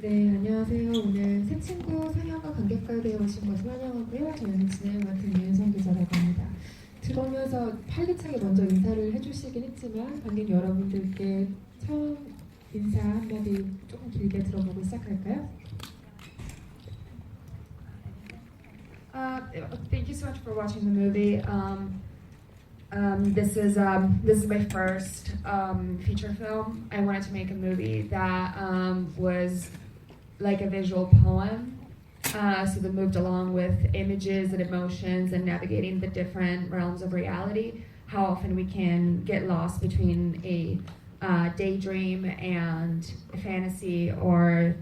네, 안녕하세요. 오늘 새 친구 상영과 관객과에 대해 오신 것을 환영하고요. 저는 진행을 맡은 유은성 기자라고 합니다. 들어오면서 활기차게 먼저 인사를 해주시긴 했지만 관객 여러분들께 처음 인사 한마디 조금 길게 들어보고 시작할까요? Thank you so much for watching the movie. This is my first feature film. I wanted to make a movie that was like a visual poem, so that moved along with images and emotions and navigating the different realms of reality. How often we can get lost between a daydream and fantasy, or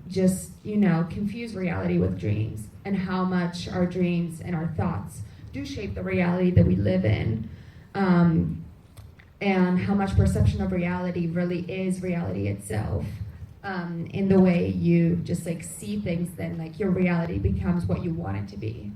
just confuse reality with dreams, and how much our dreams and our thoughts do shape the reality that we live in, and how much perception of reality really is reality itself. In the way you just like see things, then like your reality becomes what you want it to be.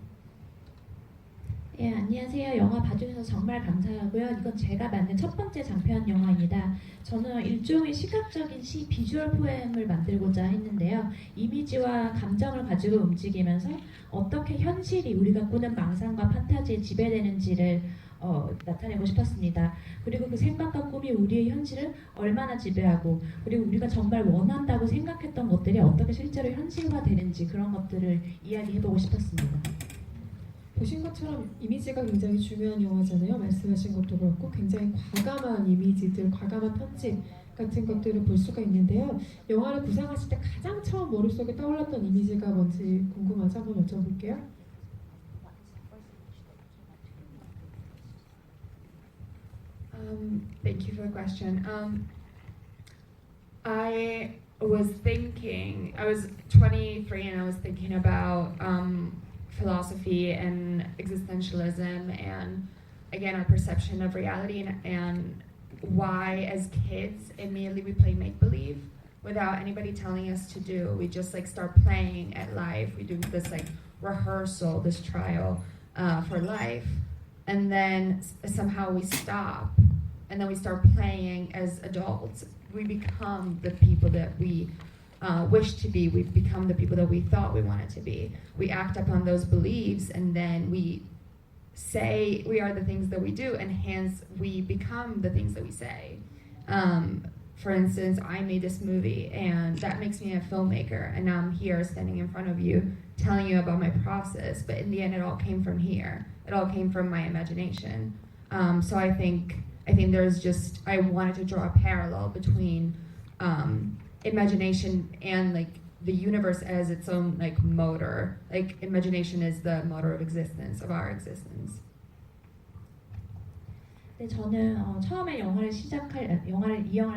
예, 안녕하세요. 영화 봐주셔서 정말 감사하고요. 이건 제가 만든 첫 번째 장편 영화입니다. 저는 일종의 시각적인 비주얼 포엠을 만들고자 했는데요. 이미지와 감정을 가지고 움직이면서 어떻게 현실이 우리가 꾸는 망상과 판타지에 지배되는지를 나타내고 싶었습니다. 그리고 그 생각과 꿈이 우리의 현실을 얼마나 지배하고, 그리고 우리가 정말 원한다고 생각했던 것들이 어떻게 실제로 현실화되는지, 그런 것들을 이야기해보고 싶었습니다. 보신 것처럼 이미지가 굉장히 중요한 영화잖아요. 말씀하신 것도 그렇고 굉장히 과감한 이미지들, 과감한 편집 같은 것들을 볼 수가 있는데요. 영화를 구상하실 때 가장 처음 머릿속에 떠올랐던 이미지가 뭔지 궁금하죠? 한번 여쭤볼게요. Thank you for the question. I was 23 and I was thinking about philosophy and existentialism, and again our perception of reality, and why as kids immediately we play make-believe without anybody telling us to do. We just like start playing at life. We do this like rehearsal, this trial for life, and then somehow we stop, and then we start playing as adults. We become the people that we wish to be. We become the people that we thought we wanted to be. We act upon those beliefs, and then we say we are the things that we do, and hence we become the things that we say. For instance, I made this movie, and that makes me a filmmaker, and now I'm here standing in front of you telling you about my process, but in the end it all came from here. It all came from my imagination. So I think there's just, I wanted to draw a parallel between imagination and like the universe as its own like motor. Like imagination is the motor of existence, of our existence. 네, 저는 처음에 이 영화를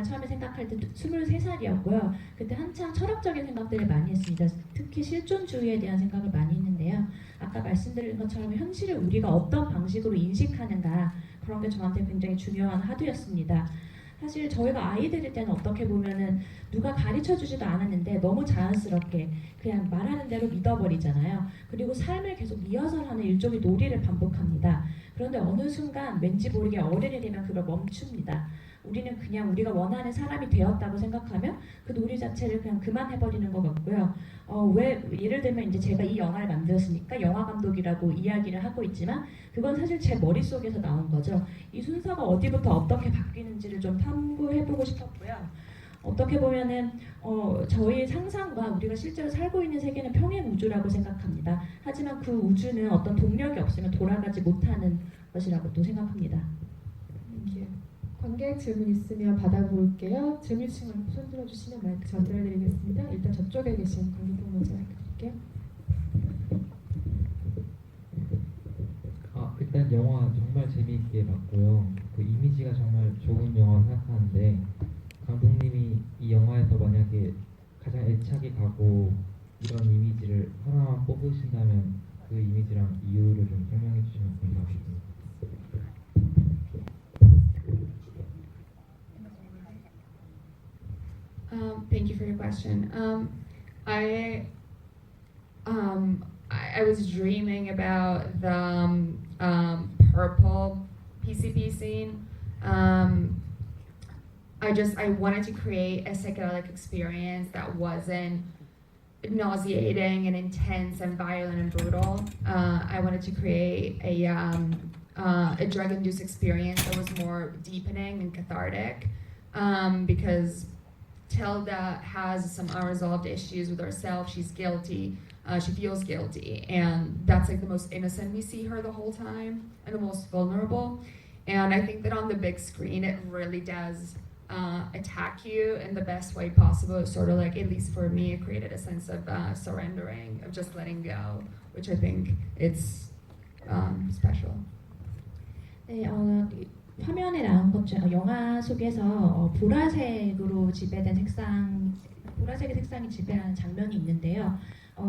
처음에 생각할 때 23살이었고요. 그때 한창 철학적인 생각들을 많이 했습니다. 특히 실존주의에 대한 생각을 많이 했는데요. 아까 말씀드린 것처럼 현실을 우리가 어떤 방식으로 인식하는가, 그런 게 저한테 굉장히 중요한 화두였습니다. 사실 저희가 아이들일 때는 어떻게 보면은 누가 가르쳐주지도 않았는데 너무 자연스럽게 그냥 말하는 대로 믿어버리잖아요. 그리고 삶을 계속 리허설하는 일종의 놀이를 반복합니다. 그런데 어느 순간 왠지 모르게 어른이 되면 그걸 멈춥니다. 우리는 그냥 우리가 원하는 사람이 되었다고 생각하면 그 놀이 자체를 그냥 그만해버리는 것 같고요. 왜 예를 들면 이제 제가 이 영화를 만들었으니까 영화 감독이라고 이야기를 하고 있지만 그건 사실 제 머릿속에서 나온 거죠. 이 순서가 어디부터 어떻게 바뀌는지를 좀 탐구해보고 싶었고요. 어떻게 보면은 저희 상상과 우리가 실제로 살고 있는 세계는 평행 우주라고 생각합니다. 하지만 그 우주는 어떤 동력이 없으면 돌아가지 못하는 것이라고도 생각합니다. 관객 질문 있으면 받아볼게요. 질문 있으면 손 들어주시면 마이크 전달해드리겠습니다. 일단 저쪽에 계신 관객분 먼저 마이크 드릴게요. 일단 영화 정말 재미있게 봤고요. 그 이미지가 정말 좋은 영화로 생각하는데, 감독님이 이 영화에서 만약에 가장 애착이 가고 이런 이미지를 하나만 뽑으신다면 그 이미지랑 이유를 좀 설명해 주시면 감사하겠습니다. Thank you for your question. I was dreaming about the purple PCP scene. I wanted to create a psychedelic experience that wasn't nauseating and intense and violent and brutal. I wanted to create a drug-induced experience that was more deepening and cathartic, because Tilda has some unresolved issues with herself. She's guilty. She feels guilty, and that's like the most innocent we see her the whole time, and the most vulnerable. And I think that on the big screen, it really does attack you in the best way possible. It's sort of like, at least for me, it created a sense of surrendering, of just letting go, which I think it's special. 네, 화면에 나온 것 중 영화 속에서 보라색으로 지배된 색상, 보라색의 색상이 지배하는 장면이 있는데요.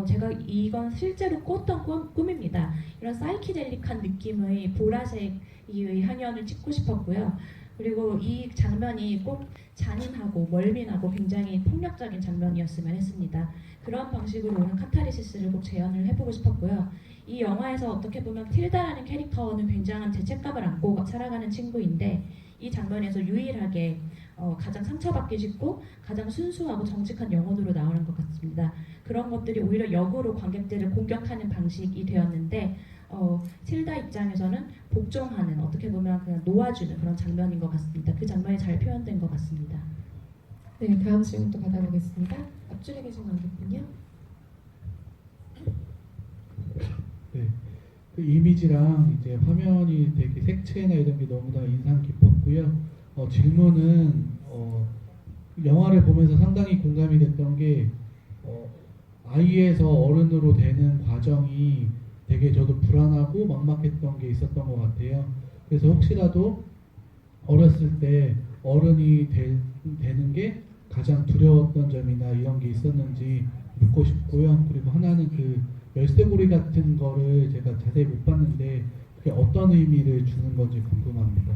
제가 이건 실제로 꿨던 꿈입니다. 이런 사이키델릭한 느낌의 보라색의 향연을 찍고 싶었고요. 그리고 이 장면이 꼭 잔인하고 멀미나고 굉장히 폭력적인 장면이었으면 했습니다. 그런 방식으로 오는 카타르시스를 꼭 재현을 해보고 싶었고요. 이 영화에서 어떻게 보면 틸다라는 캐릭터는 굉장한 죄책감을 안고 살아가는 친구인데, 이 장면에서 유일하게 가장 상처받기 쉽고 가장 순수하고 정직한 영혼으로 나오는 것 같습니다. 그런 것들이 오히려 역으로 관객들을 공격하는 방식이 되었는데, 틸다 입장에서는 복종하는, 어떻게 보면 그냥 놓아주는 그런 장면인 것 같습니다. 그 장면이 잘 표현된 것 같습니다. 네, 다음 질문도 받아보겠습니다. 앞줄에 계신 관객분요. 네, 그 이미지랑 이제 화면이 되게 색채나 이런 게 너무나 인상 깊었고요. 질문은 영화를 보면서 상당히 공감이 됐던 게 아이에서 어른으로 되는 과정이 되게 저도 불안하고 막막했던 게 있었던 것 같아요. 그래서 혹시라도 어렸을 때 어른이 되는 게 가장 두려웠던 점이나 이런 게 있었는지 묻고 싶고요. 그리고 하나는 그 열쇠고리 같은 거를 제가 자세히 못 봤는데 그게 어떤 의미를 주는 건지 궁금합니다.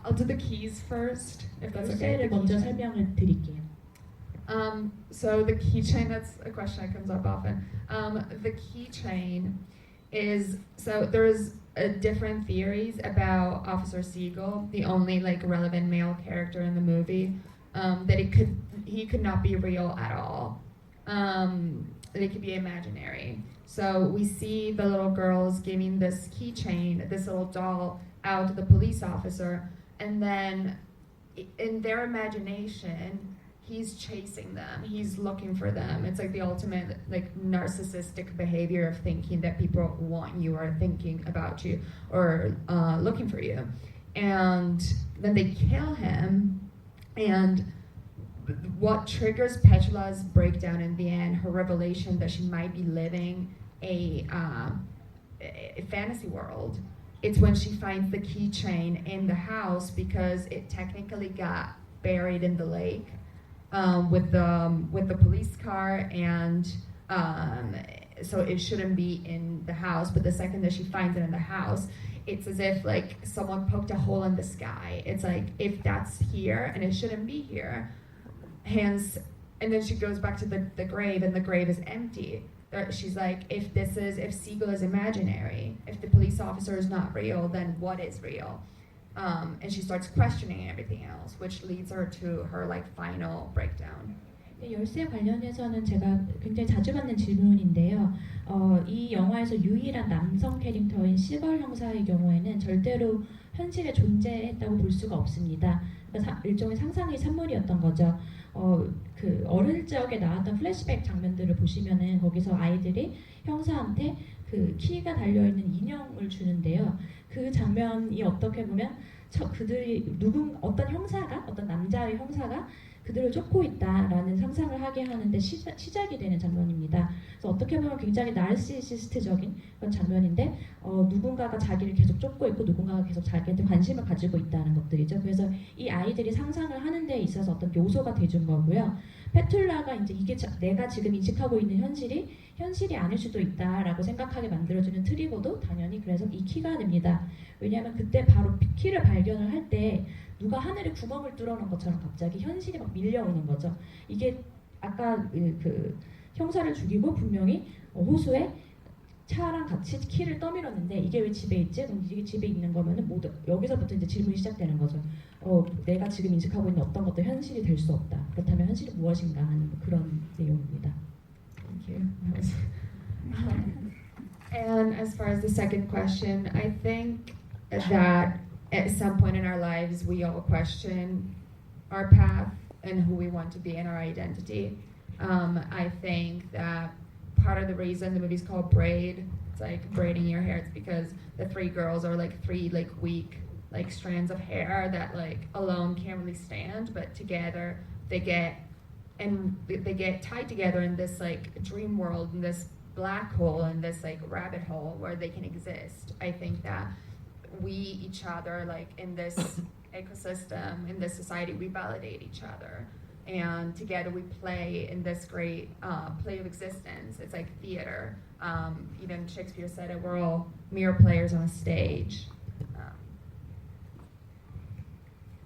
I'll do the keys first, if that's okay. 열쇠를 먼저 설명을 드릴게요. So the keychain, that's a question that comes up often. The keychain is, so there's different theories about Officer Siegel, the only like relevant male character in the movie, that he could not be real at all. That it could be imaginary. So we see the little girls giving this keychain, this little doll, out to the police officer, and then in their imagination, he's chasing them, he's looking for them. It's like the ultimate like narcissistic behavior of thinking that people want you or thinking about you or looking for you. And then they kill him, and what triggers Petula's breakdown in the end, her revelation that she might be living a fantasy world, it's when she finds the keychain in the house, because it technically got buried in the lake with the police car, and so it shouldn't be in the house. But the second that she finds it in the house, it's as if like someone poked a hole in the sky. It's like, if that's here and it shouldn't be here, hence, and then she goes back to the grave, and the grave is empty. She's like, if Siegel is imaginary, if the police officer is not real, then what is real? And she starts questioning everything else, which leads her to her like final breakdown. 열쇠 관련해서는 제가 굉장히 자주 받는 질문인데요. 이 영화에서 유일한 남성 캐릭터인 시걸 형사의 경우에는 절대로 현실에 존재했다고 볼 수가 없습니다. 그러니까 일종의 상상의 산물이었던 거죠. 그 어릴 적에 나왔던 플래시백 장면들을 보시면은 거기서 아이들이 형사한테 그 키가 달려 있는 인형을 주는데요. 그 장면이 어떻게 보면 그들이 어떤 형사가, 어떤 남자의 형사가 그들을 쫓고 있다라는 상상을 하게 하는데 시작이 되는 장면입니다. 그래서 어떻게 보면 굉장히 나르시시스트적인 그런 장면인데, 누군가가 자기를 계속 쫓고 있고 누군가가 계속 자기한테 관심을 가지고 있다는 것들이죠. 그래서 이 아이들이 상상을 하는 데 있어서 어떤 요소가 돼준 거고요. 페툴라가 이제 이게 내가 지금 인식하고 있는 현실이 아닐 수도 있다라고 생각하게 만들어주는 트리거도 당연히 그래서 이 키가 됩니다. 왜냐하면 그때 바로 키를 발견을 할 때 누가 하늘에 구멍을 뚫어놓은 것처럼 갑자기 현실이 막 밀려오는 거죠. 이게 아까 그 형사를 죽이고 분명히 호수에 차랑 같이 키를 떠밀었는데 이게 왜 집에 있지? 그럼 이게 집에 있는 거면은 모두 여기서부터 이제 질문이 시작되는 거죠. 내가 지금 인식하고 있는 어떤 것도 현실이 될 수 없다. 그렇다면 현실이 무엇인가 하는 그런 내용입니다. Thank you. And as far as the second question, I think that at some point in our lives we all question our path and who we want to be and our identity. I think that part of the reason the movie's called Braid, it's like braiding your hair, it's because the three girls are like three like weak like strands of hair that like alone can't really stand, but together they get tied together in this like dream world, in this black hole, in this like rabbit hole where they can exist. I think that we each other like in this ecosystem, in this society, we validate each other, and together we play in this great play of existence. It's like theater. Even Shakespeare said it, we're all mere players on a stage.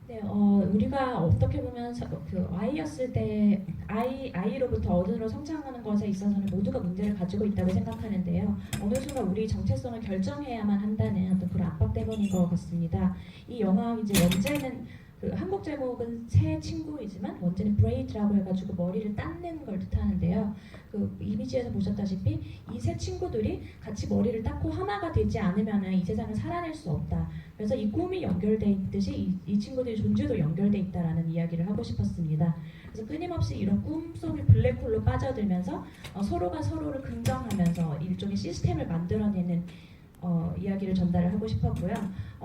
네, 우리가 어떻게 보면 그 아이였을 때 아이로부터 어른으로 성장하는 것에 있어서는 모두가 문제를 가지고 있다고 생각하는데요. 어느 순간 우리 정체성을 결정해야만 한다는 어떤 그런 압박 때문인 것 같습니다. 이 영화 이제 원제는 그 한국 제목은 새 친구이지만 원제는 브레이드라고 해가지고 머리를 닦는 걸 뜻하는데요. 그 이미지에서 보셨다시피 이 새 친구들이 같이 머리를 닦고 하나가 되지 않으면은 이 세상을 살아낼 수 없다. 그래서 이 꿈이 연결돼 있듯이 이 친구들의 존재도 연결돼 있다라는 이야기를 하고 싶었습니다. 그래서 끊임없이 이런 꿈속의 블랙홀로 빠져들면서 서로가 서로를 긍정하면서 일종의 시스템을 만들어내는 이야기를 전달을 하고 싶었고요.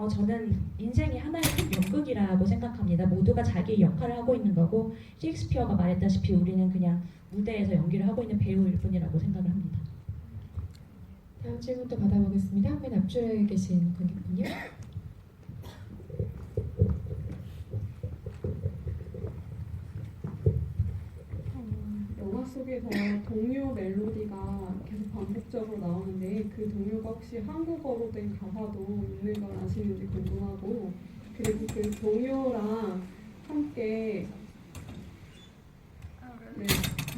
저는 인생이 하나의 큰 연극이라고 생각합니다. 모두가 자기의 역할을 하고 있는 거고 셰익스피어가 말했다시피 우리는 그냥 무대에서 연기를 하고 있는 배우일 뿐이라고 생각을 합니다. 다음 질문도 받아보겠습니다. 맨 앞줄에 계신 관객분요. 영화 속에서 동요 멜로디가 계속 반복적으로 나오는데 그 동요가 혹시 한국어로 된 가사도 있는 걸 아시는지 궁금하고, 그리고 그 동요랑 함께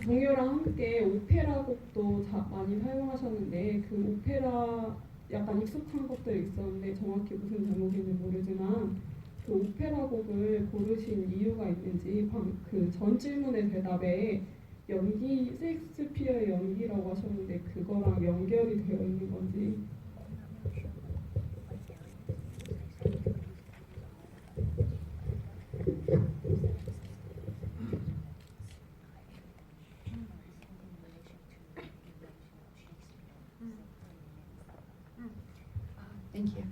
동요랑 함께 오페라 곡도 많이 사용하셨는데 그 오페라 약간 익숙한 것들이 있었는데 정확히 무슨 제목인지 모르지만 그 오페라 곡을 고르신 이유가 있는지, 그 전 질문의 대답에 연기, 셰익스피어의 연기라고 하셨는데 그거랑 연결이 되어 있는 건지. Thank you.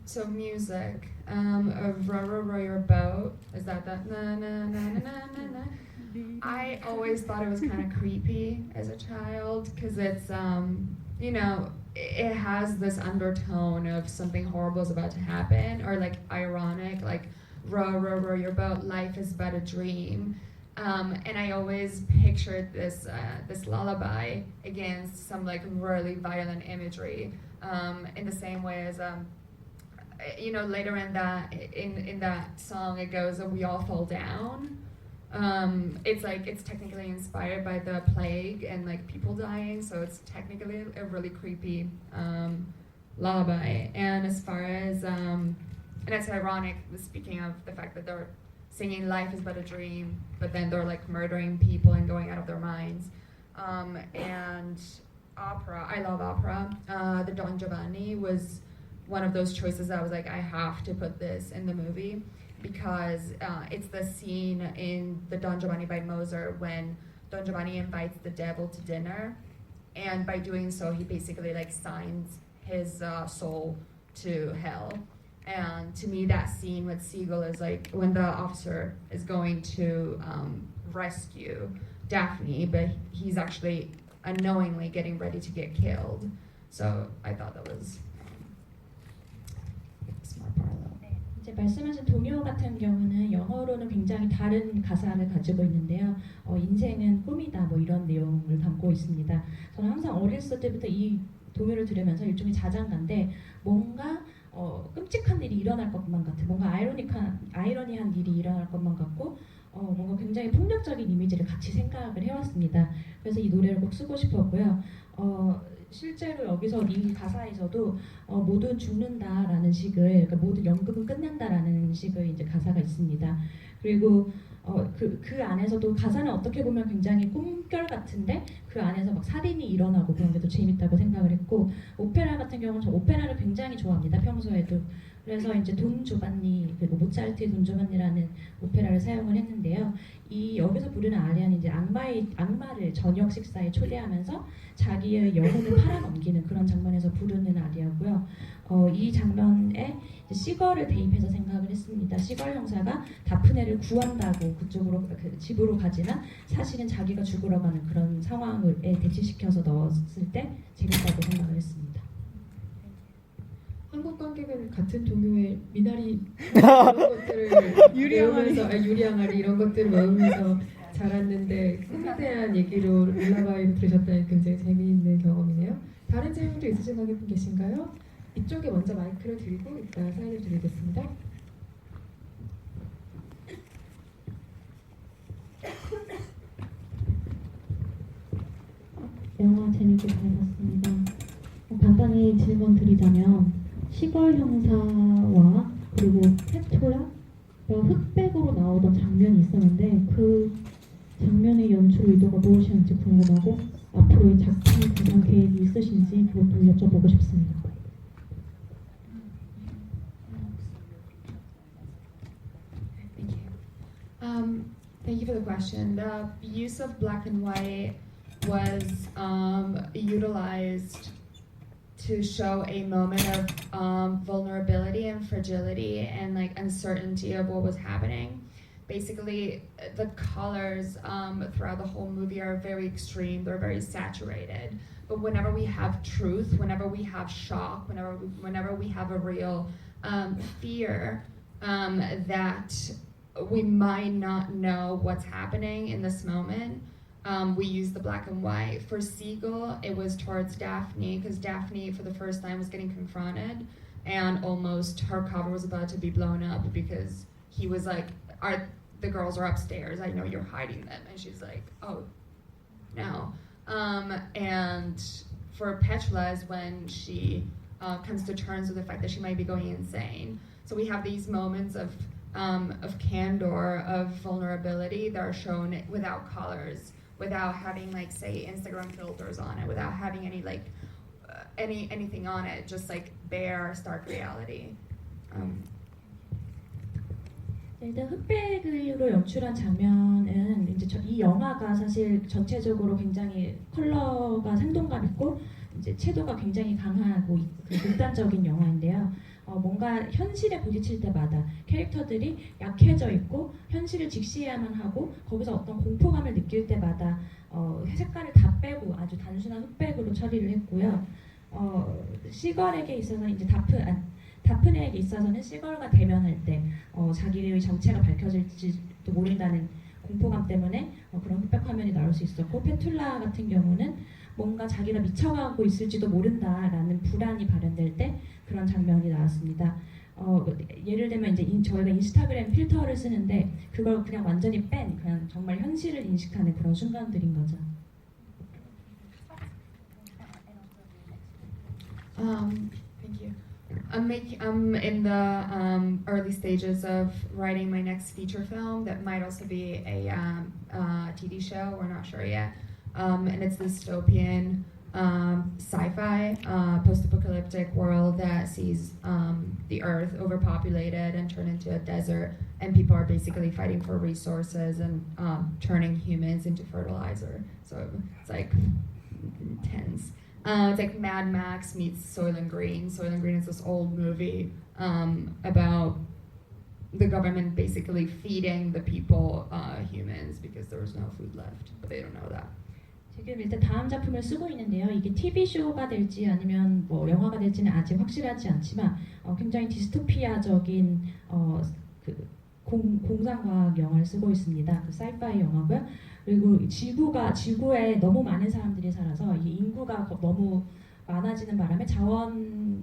So music of Row Row Row Your Boat, is that na na na na na na na? I always thought it was kind of creepy as a child because it's it has this undertone of something horrible is about to happen, or like ironic, like row row row your boat, life is but a dream. And I always pictured this lullaby against some like really violent imagery, in the same way as later in that song it goes, we all fall down. It's technically inspired by the plague and like people dying, so it's technically a really creepy lullaby. And as far as and it's ironic, speaking of the fact that they're singing life is but a dream, but then they're like murdering people and going out of their minds. And opera, I love opera. The Don Giovanni was one of those choices that I was like, I have to put this in the movie, because it's the scene in the Don Giovanni by Mozart when Don Giovanni invites the devil to dinner, and by doing so he basically like signs his soul to hell. And to me that scene with Siegel is like when the officer is going to rescue Daphne, but he's actually unknowingly getting ready to get killed. So I thought that was smart parallel. 이제 말씀하신 동요 같은 경우는 영어로는 굉장히 다른 가사를 가지고 있는데요. 인생은 꿈이다 뭐 이런 내용을 담고 있습니다. 저는 항상 어렸을 때부터 이 동요를 들으면서 일종의 자장가인데 뭔가 끔찍한 일이 일어날 것만 같은, 뭔가 아이러니한 일이 일어날 것만 같고 뭔가 굉장히 폭력적인 이미지를 같이 생각을 해왔습니다. 그래서 이 노래를 꼭 쓰고 싶었고요. 실제로 여기서 이 가사에서도 모두 죽는다라는 식을, 그러니까 모든 연극은 끝난다라는 식의 이제 가사가 있습니다. 그리고 그 안에서도 가사는 어떻게 보면 굉장히 꿈결 같은데 그 안에서 막 살인이 일어나고 그런 게 또 재밌다고 생각을 했고, 오페라 같은 경우는 저 오페라를 굉장히 좋아합니다. 평소에도. 그래서 이제 돈 조반니, 그리고 모차르트의 돈 조반니라는 오페라를 사용을 했는데요. 이 여기서 부르는 아리아는 이제 악마를 저녁 식사에 초대하면서 자기의 영혼을 팔아넘기는 그런 장면에서 부르는 아리아고요. 이 장면에 이제 시걸을 대입해서 생각을 했습니다. 시걸 형사가 다프네를 구한다고 그쪽으로 그 집으로 가지만 사실은 자기가 죽으러 가는 그런 상황을 대치시켜서 넣었을 때 재밌다고 생각을 했습니다. 한국 관객은 같은 동요의 미나리 이런 것들을 유리항아리 이런 것들을 외우면서 자랐는데 꿈에 대한 얘기로 룰라바이를 들으셨다니 굉장히 재미있는 경험이네요. 다른 질문도 있으신 관객분 계신가요? 이쪽에 먼저 마이크를 드리고 이따 사인을 드리겠습니다. 영화 재밌게 잘 봤습니다. 간단히 질문 드리자면 시걸 형사와 그리고 페토라가 흑백으로 나오던 장면이 있었는데 그 장면의 연출 의도가 무엇이었는지 궁금하고 앞으로의 작품 구상 계획이 있으신지 그것도 여쭤보고 싶습니다. Thank you. Thank you for the question. The use of black and white was utilized to show a moment of vulnerability and fragility and like uncertainty of what was happening. Basically, the colors throughout the whole movie are very extreme. They're very saturated. But whenever we have truth, whenever we have shock, whenever we have a real fear that we might not know what's happening in this moment, we use the black and white. For Siegel, it was towards Daphne, because Daphne, for the first time, was getting confronted, and almost her cover was about to be blown up because he was like, the girls are upstairs, I know you're hiding them. And she's like, oh, no. And for Petula is when she comes to terms with the fact that she might be going insane. So we have these moments of candor, of vulnerability that are shown without colors, without having like say Instagram filters on it, without having any like anything on it, just like bare stark reality. 일단 흑백으로 연출한 장면은 이제 이 영화가 사실 전체적으로 굉장히 컬러가 생동감 있고 이제 채도가 굉장히 강하고 그 극단적인 영화인데요. 뭔가 현실에 부딪힐 때마다 캐릭터들이 약해져 있고 현실을 직시해야만 하고 거기서 어떤 공포감을 느낄 때마다 색깔을 다 빼고 아주 단순한 흑백으로 처리를 했고요. 시걸에게 있어서 이제 다프네에게 있어서는 시걸과 대면할 때 자기의 정체가 밝혀질지도 모른다는 공포감 때문에 그런 흑백 화면이 나올 수 있었고, 페툴라 같은 경우는 뭔가 자기가 미쳐가고 있을지도 모른다라는 불안이 발현될 때 그런 장면이 나왔습니다. 예를 들면 이제 저희가 인스타그램 필터를 쓰는데 그걸 그냥 완전히 뺀 그냥 정말 현실을 인식하는 그런 순간들인 거죠. Thank you. I'm in the early stages of writing my next feature film that might also be a TV show. We're not sure yet. And it's dystopian sci-fi post-apocalyptic world that sees the Earth overpopulated and turned into a desert, and people are basically fighting for resources and turning humans into fertilizer. So it's like intense. It's like Mad Max meets Soylent Green. Soylent Green is this old movie about the government basically feeding the people humans because there was no food left, but they don't know that. 지금 일단 다음 작품을 쓰고 있는데요. 이게 TV 쇼가 될지 아니면 뭐 영화가 될지는 아직 확실하지 않지만 굉장히 디스토피아적인 그 공상과학 영화를 쓰고 있습니다. 그 사이파이 영화고요. 그리고 지구에 너무 많은 사람들이 살아서 이 인구가 너무 많아지는 바람에 자원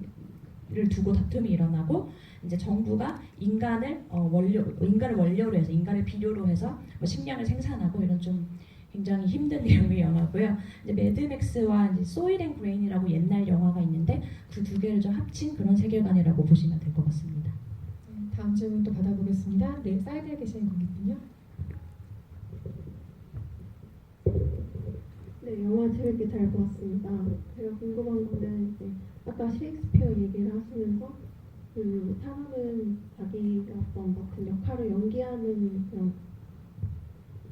두고 다툼이 일어나고 이제 정부가 인간을 원료로 해서 인간을 비료로 해서 뭐 식량을 생산하고 이런 좀 굉장히 힘든 내용의 영화고요. 이제 매드맥스와 이제 소일 앤 그레인이라고 옛날 영화가 있는데 그 두 개를 좀 합친 그런 세계관이라고 보시면 될 것 같습니다. 네, 다음 질문 또 받아보겠습니다. 네, 사이드에 계시는 고객님요. 네, 영화 재밌게 잘 보았습니다. 제가 궁금한 거는 이제 아까 셰익스피어 얘기를 하시면서 그 사람은 자기가 어떤 맡은 역할을 연기하는 그런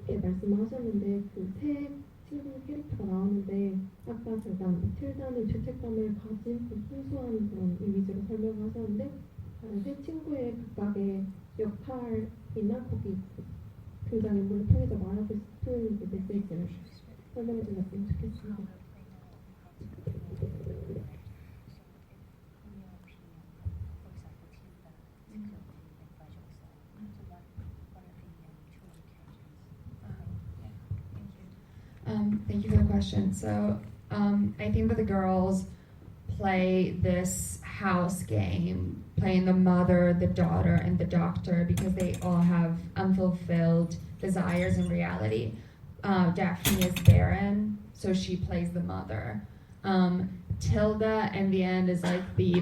게 말씀을 하셨는데 그 세 친구 캐릭터가 나오는데 아까 잠깐 틸다는 죄책감을 가진 그 순수한 그런 이미지로 설명을 하셨는데 다른 세 친구의 각각의 역할이나 거기 등장인물을 통해서 말하고 싶은 이제 메시지를 설명해 주셨으면 좋겠습니다. Thank you for the question. So, I think that the girls play this house game, playing the mother, the daughter, and the doctor because they all have unfulfilled desires in reality. Daphne is barren, so she plays the mother. Tilda, in the end, is like the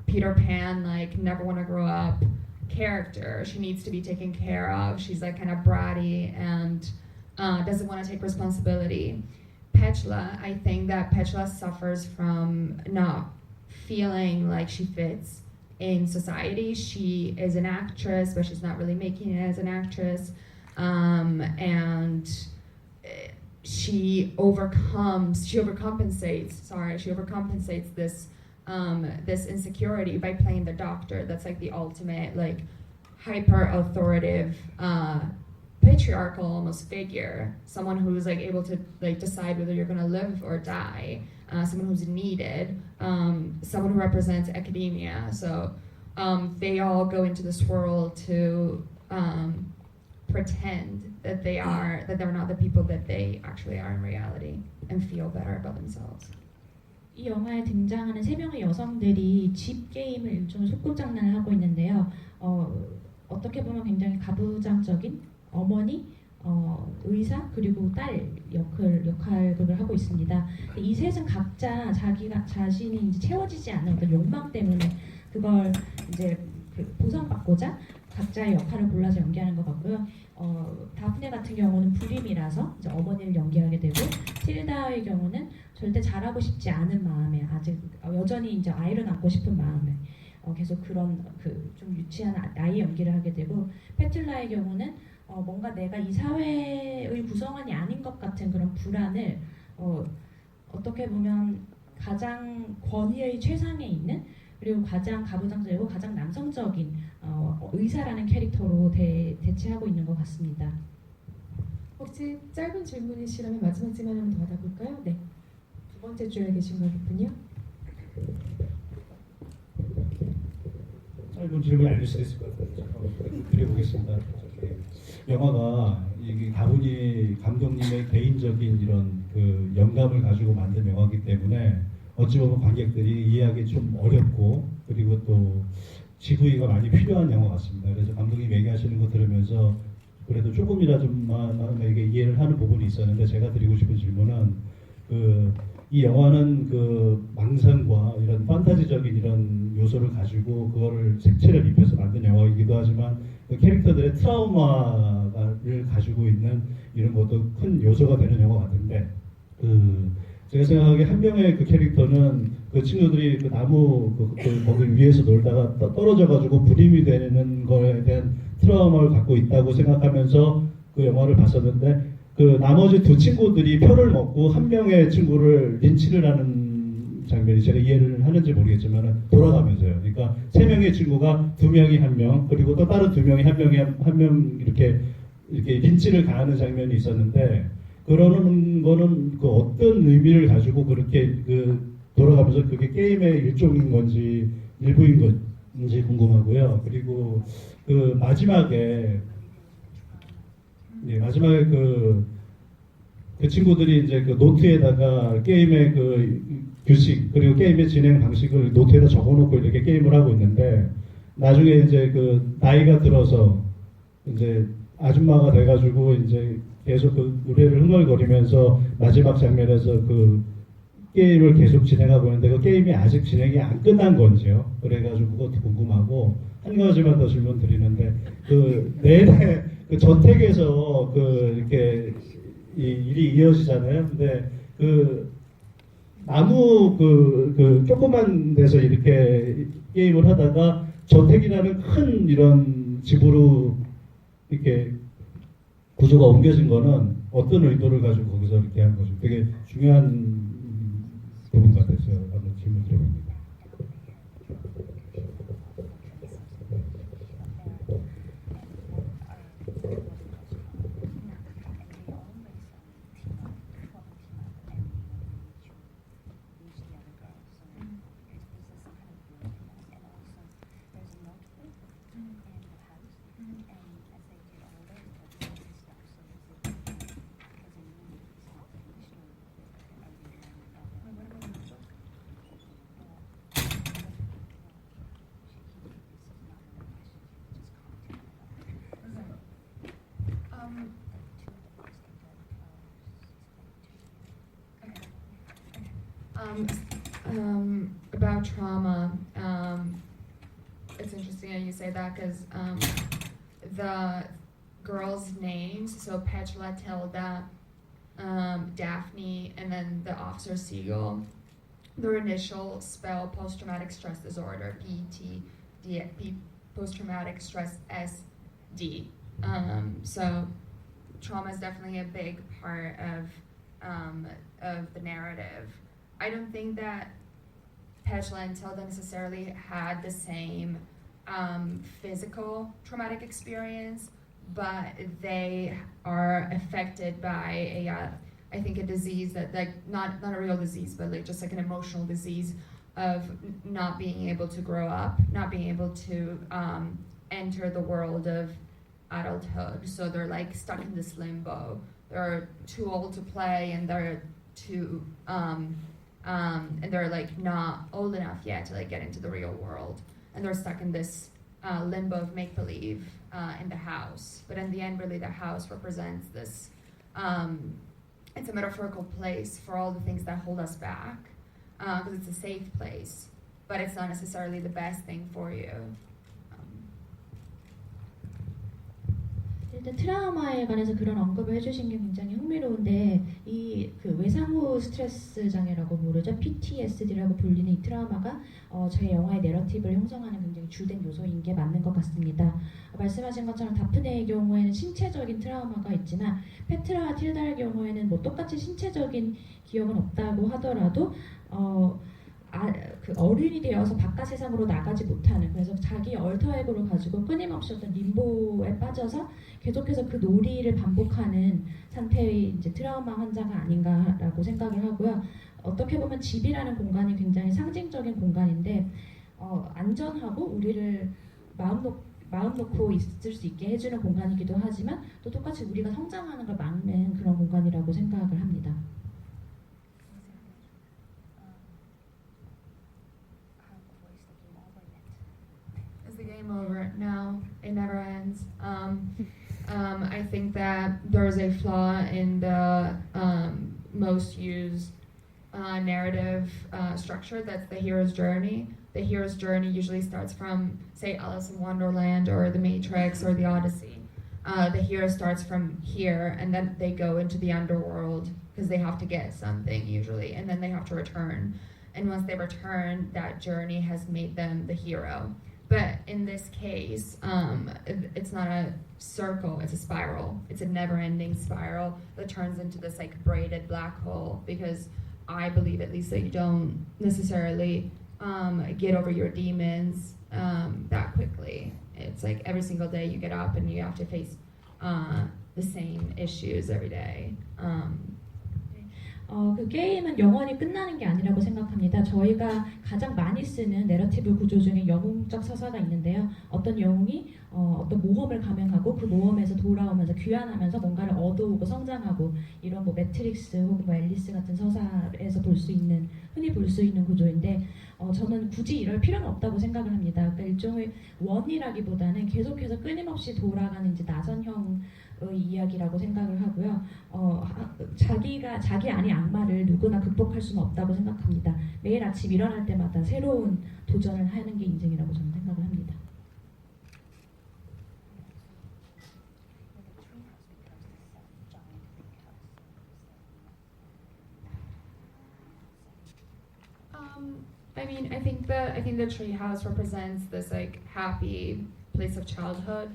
Peter Pan, like never want to grow up character. She needs to be taken care of. She's like kind of bratty and doesn't want to take responsibility. Petula, I think that Petula suffers from not feeling like she fits in society. She is an actress, but she's not really making it as an actress. And she overcompensates this this insecurity by playing the doctor. That's like the ultimate like hyper authoritative patriarchal almost figure, someone who's like able to like decide whether you're going to live or die, someone who's needed, someone who represents academia. So they all go into this world to pretend that they're not the people that they actually are in reality and feel better about themselves. 이 영화에 등장하는 세 명의 여성들이 집 게임을 일종의 소꿉장난을 하고 있는데요. 어떻게 보면 굉장히 가부장적인 어머니, 의사 그리고 딸 역할극을 하고 있습니다. 이 셋은 각자 자신이 이제 채워지지 않는 어떤 욕망 때문에 그걸 이제 보상받고자 각자의 역할을 골라서 연기하는 것 같고요. 다프네 같은 경우는 불임이라서 이제 어머니를 연기하게 되고 틸다의 경우는 절대 잘하고 싶지 않은 마음에 아직 여전히 이제 아이를 낳고 싶은 마음에 계속 그런 좀 유치한 아이 연기를 하게 되고 페툴라의 경우는 뭔가 내가 이 사회의 구성원이 아닌 것 같은 그런 불안을 어떻게 보면 가장 권위의 최상에 있는 그리고 가장 가부장적이고 가장 남성적인 의사라는 캐릭터로 대체하고 있는 것 같습니다. 혹시 짧은 질문이시라면 마지막 질문 하나 더 받아볼까요? 네. 두 번째 줄에 계신 거군요. 짧은 질문 아닐 수도 있을 것 같아요. 드려보겠습니다. 영화가 이게 다분히 감독님의 개인적인 이런 그 영감을 가지고 만든 영화이기 때문에 어찌 보면 관객들이 이해하기 좀 어렵고 그리고 또 지구이가 많이 필요한 영화 같습니다. 그래서 감독님 얘기하시는 거 들으면서 그래도 조금이라도 이게 이해를 하는 부분이 있었는데 제가 드리고 싶은 질문은 이 영화는 그 망상과 이런 판타지적인 이런 요소를 가지고 그거를 색채를 입혀서 만든 영화이기도 하지만 그 캐릭터들의 트라우마를 가지고 있는 이런 것도 큰 요소가 되는 영화 같은데 제가 생각하기에 한 명의 그 캐릭터는 그 친구들이 그 나무 거기 위에서 놀다가 떨어져가지고 불임이 되는 거에 대한 트라우마를 갖고 있다고 생각하면서 그 영화를 봤었는데 그 나머지 두 친구들이 표를 먹고 한 명의 친구를 린치를 하는 장면이 제가 이해를 하는지 모르겠지만 돌아가면서요. 그러니까 세 명의 친구가 두 명이 한 명 그리고 또 다른 두 명이 한 명 이렇게 린치를 가하는 장면이 있었는데 그러는 거는 그 어떤 의미를 가지고 그렇게 돌아가면서 그게 게임의 일종인 건지 일부인 건지 궁금하고요. 그리고 마지막에 그 친구들이 이제 그 노트에다가 게임의 그 규칙 그리고 게임의 진행 방식을 노트에다 적어놓고 이렇게 게임을 하고 있는데 나중에 이제 그 나이가 들어서 이제 아줌마가 돼가지고 이제 계속 그 노래를 흥얼거리면서 마지막 장면에서 그 게임을 계속 진행하고 있는데 그 게임이 아직 진행이 안 끝난 건지요. 그래가지고 그것도 궁금하고 한 가지만 더 질문 드리는데 그 내내 그 저택에서 그 이렇게 이 일이 이어지잖아요. 근데 그 나무 그 조그만 데서 이렇게 게임을 하다가 저택이라는 큰 이런 집으로 이렇게 구조가 옮겨진 거는 어떤 의도를 가지고 거기서 이렇게 한 거죠. 되게 중요한 부분 같았어요. 한번 질문 드려봅니다. Um, about trauma, it's interesting that you say that because the girls' names, so Petra, Tilda, Daphne, and then the officer Siegel, their initial spell post-traumatic stress disorder, PTSD, post-traumatic stress SD. So trauma is definitely a big part of the narrative. I don't think that Petra and Tilda necessarily had the same physical traumatic experience, but they are affected by I think a disease that like not a real disease, but like just like an emotional disease of not being able to grow up, not being able to enter the world of adulthood. So they're like stuck in this limbo. They're too old to play, and they're too and they're like not old enough yet to like get into the real world, and they're stuck in this limbo of make believe in the house. But in the end, really, the house represents this. It's a metaphorical place for all the things that hold us back, because it's a safe place, but it's not necessarily the best thing for you. 일단 트라우마에 관해서 그런 언급을 해주신 게 굉장히 흥미로운데 이 그 외상후 스트레스 장애라고 부르죠. PTSD라고 불리는 이 트라우마가 저희 영화의 내러티브를 형성하는 굉장히 주된 요소인 게 맞는 것 같습니다. 말씀하신 것처럼 다프네의 경우에는 신체적인 트라우마가 있지만 페트라와 틸다의 경우에는 뭐 똑같이 신체적인 기억은 없다고 하더라도 그 어른이 되어서 바깥 세상으로 나가지 못하는, 그래서 자기 얼터에고를 가지고 끊임없이 어떤 림보에 빠져서 계속해서 그 놀이를 반복하는 상태의 이제 트라우마 환자가 아닌가라고 생각을 하고요. 어떻게 보면 집이라는 공간이 굉장히 상징적인 공간인데 안전하고 우리를 마음 놓고 있을 수 있게 해주는 공간이기도 하지만 또 똑같이 우리가 성장하는 걸 막는 그런 공간이라고 생각을 합니다. The game over? No, it never ends. I think that there's a flaw in the most used narrative structure. That's the hero's journey. The hero's journey usually starts from, say, Alice in Wonderland or The Matrix or The Odyssey. The hero starts from here, and then they go into the underworld because they have to get something usually, and then they have to return. And once they return, that journey has made them the hero. But in this case, it's not a circle, it's a spiral. It's a never-ending spiral that turns into this like braided black hole, because I believe at least that you don't necessarily get over your demons that quickly. It's like every single day you get up and you have to face the same issues every day. 그 게임은 영원히 끝나는 게 아니라고 생각합니다. 저희가 가장 많이 쓰는 내러티브 구조 중에 영웅적 서사가 있는데요. 어떤 영웅이 어떤 모험을 감행하고 그 모험에서 돌아오면서 귀환하면서 뭔가를 얻어오고 성장하고 이런 뭐 매트릭스 혹은 뭐 앨리스 같은 서사에서 볼 수 있는 흔히 볼 수 있는 구조인데 저는 굳이 이럴 필요는 없다고 생각을 합니다. 그러니까 일종의 원이라기보다는 계속해서 끊임없이 돌아가는 이제 나선형 이야기라고 생각을 하고요. 자기 안의 악마를 누구나 극복할 수는 없다고 생각합니다. 매일 아침 일어날 때마다 새로운 도전을 하는 게 인생이라고 저는 생각을 합니다. I mean, I think the treehouse represents this like happy place of childhood,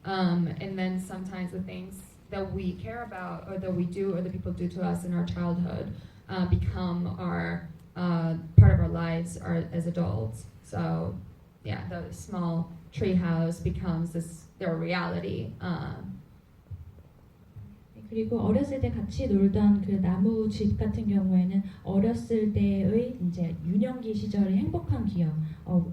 and then sometimes the things that we care about or that we do or that people do to us in our childhood become our part of our lives as adults. So yeah, the small treehouse becomes their reality. 그리고 어렸을 때 같이 놀던 그 나무 집 같은 경우에는 어렸을 때의 이제 유년기 시절의 행복한 기억,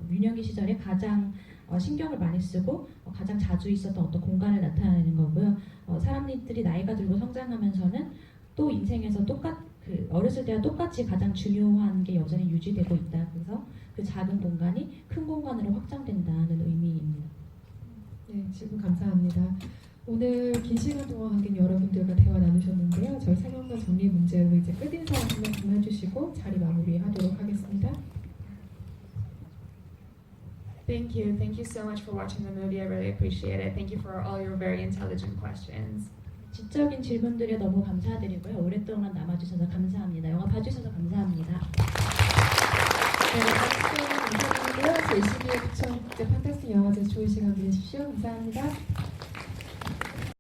유년기 시절에 가장 신경을 많이 쓰고 가장 자주 있었던 어떤 공간을 나타내는 거고요. 사람들이 나이가 들고 성장하면서는 또 인생에서 어렸을 때와 똑같이 가장 중요한 게 여전히 유지되고 있다. 그래서 그 작은 공간이 큰 공간으로 확장된다는 의미입니다. 네, 질문 감사합니다. 오늘 긴 시간 동안 관객 여러분들과 대화 나누셨는데요. 저희 상영과 정리 문제로 이제 끝인사 한 말씀 해주시고 자리 마무리하도록 하겠습니다. Thank you so much for watching the movie. I really appreciate it. Thank you for all your very intelligent questions. 지적인 질문들에 너무 감사드리고요. 오랫동안 남아주셔서 감사합니다. 영화 봐주셔서 감사합니다. 네, 박수 감사드리고요. 제22회 부천국제 판타스틱 영화제 좋은 시간 보내십시오. 감사합니다.